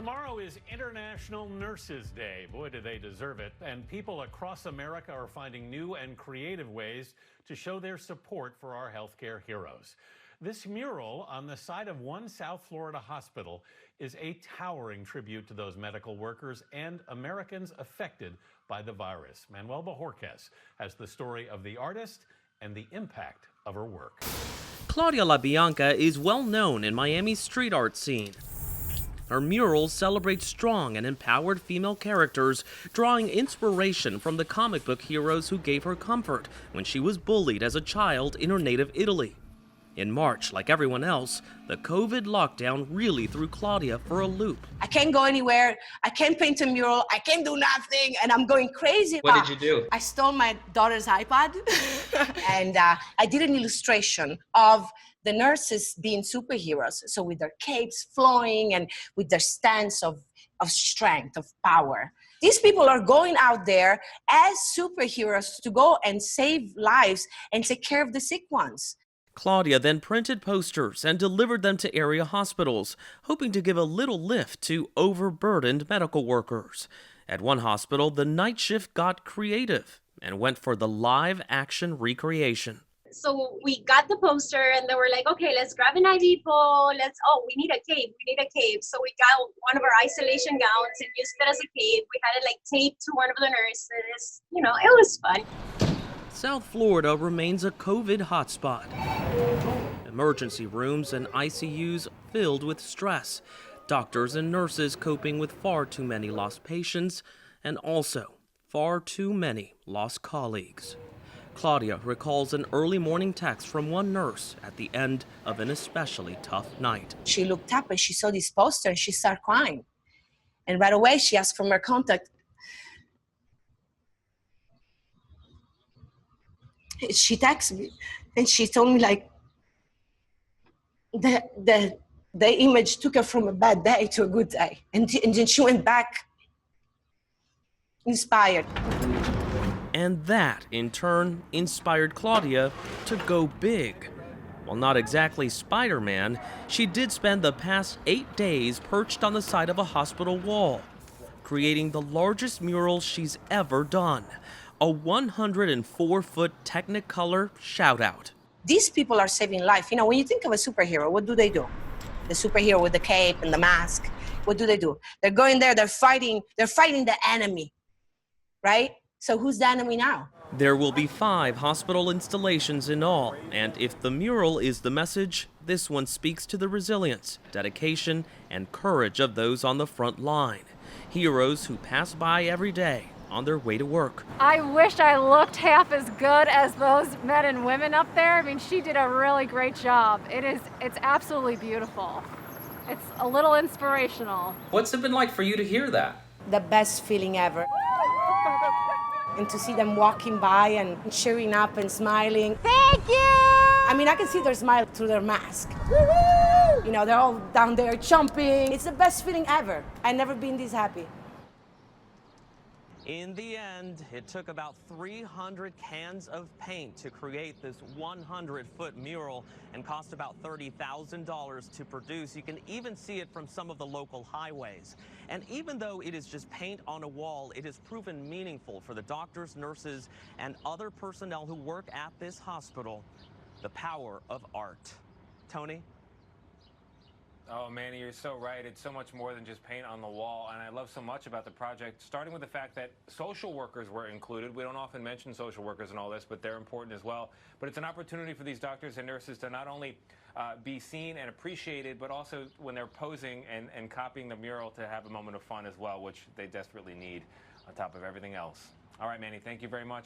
Tomorrow is International Nurses Day. Boy, do they deserve it. And people across America are finding new and creative ways to show their support for our healthcare heroes. This mural on the side of one South Florida hospital is a towering tribute to those medical workers and Americans affected by the virus. Manuel Bojorquez has the story of the artist and the impact of her work. Claudia La Bianca is well known in Miami's street art scene. Her murals celebrate strong and empowered female characters, drawing inspiration from the comic book heroes who gave her comfort when she was bullied as a child in her native Italy. In March, like everyone else, the COVID lockdown really threw Claudia for a loop. I can't go anywhere, I can't paint a mural, I can't do nothing, and I'm going crazy. What did you do? I stole my daughter's iPad, and I did an illustration of the nurses being superheroes, so with their capes flowing and with their stance of strength, of power. These people are going out there as superheroes to go and save lives and take care of the sick ones. Claudia then printed posters and delivered them to area hospitals, hoping to give a little lift to overburdened medical workers. At one hospital, the night shift got creative and went for the live-action recreation. So we got the poster and they were like, okay, let's grab an IV pole. We need a cape. So we got one of our isolation gowns and used it as a cape. We had it like taped to one of the nurses. You know, it was fun. South Florida remains a COVID hotspot. Emergency rooms and ICUs filled with stress. Doctors and nurses coping with far too many lost patients and also far too many lost colleagues. Claudia recalls an early morning text from one nurse at the end of an especially tough night. She looked up and she saw this poster and she started crying. And right away she asked for my contact. She texted me and she told me like the image took her from a bad day to a good day. And then she went back inspired. And that, in turn, inspired Claudia to go big. While not exactly Spider-Man, she did spend the past 8 days perched on the side of a hospital wall, creating the largest mural she's ever done, a 104-foot Technicolor shout-out. These people are saving life. You know, when you think of a superhero, what do? The superhero with the cape and the mask, what do? They're going there, they're fighting the enemy, right? So who's the enemy now? There will be 5 hospital installations in all, and if the mural is the message, this one speaks to the resilience, dedication, and courage of those on the front line. Heroes who pass by every day on their way to work. I wish I looked half as good as those men and women up there. I mean, she did a really great job. It's absolutely beautiful. It's a little inspirational. What's it been like for you to hear that? The best feeling ever. And to see them walking by and cheering up and smiling. Thank you! I mean, I can see their smile through their mask. Woo-hoo! You know, they're all down there jumping. It's the best feeling ever. I've never been this happy. In the end, it took about 300 cans of paint to create this 100-foot mural and cost about $30,000 to produce. You can even see it from some of the local highways. And even though it is just paint on a wall, it has proven meaningful for the doctors, nurses, and other personnel who work at this hospital. The power of art. Tony? Oh, Manny, you're so right. It's so much more than just paint on the wall. And I love so much about the project, starting with the fact that social workers were included. We don't often mention social workers and all this, but they're important as well. But it's an opportunity for these doctors and nurses to not only be seen and appreciated, but also when they're posing and copying the mural to have a moment of fun as well, which they desperately need on top of everything else. All right, Manny, thank you very much.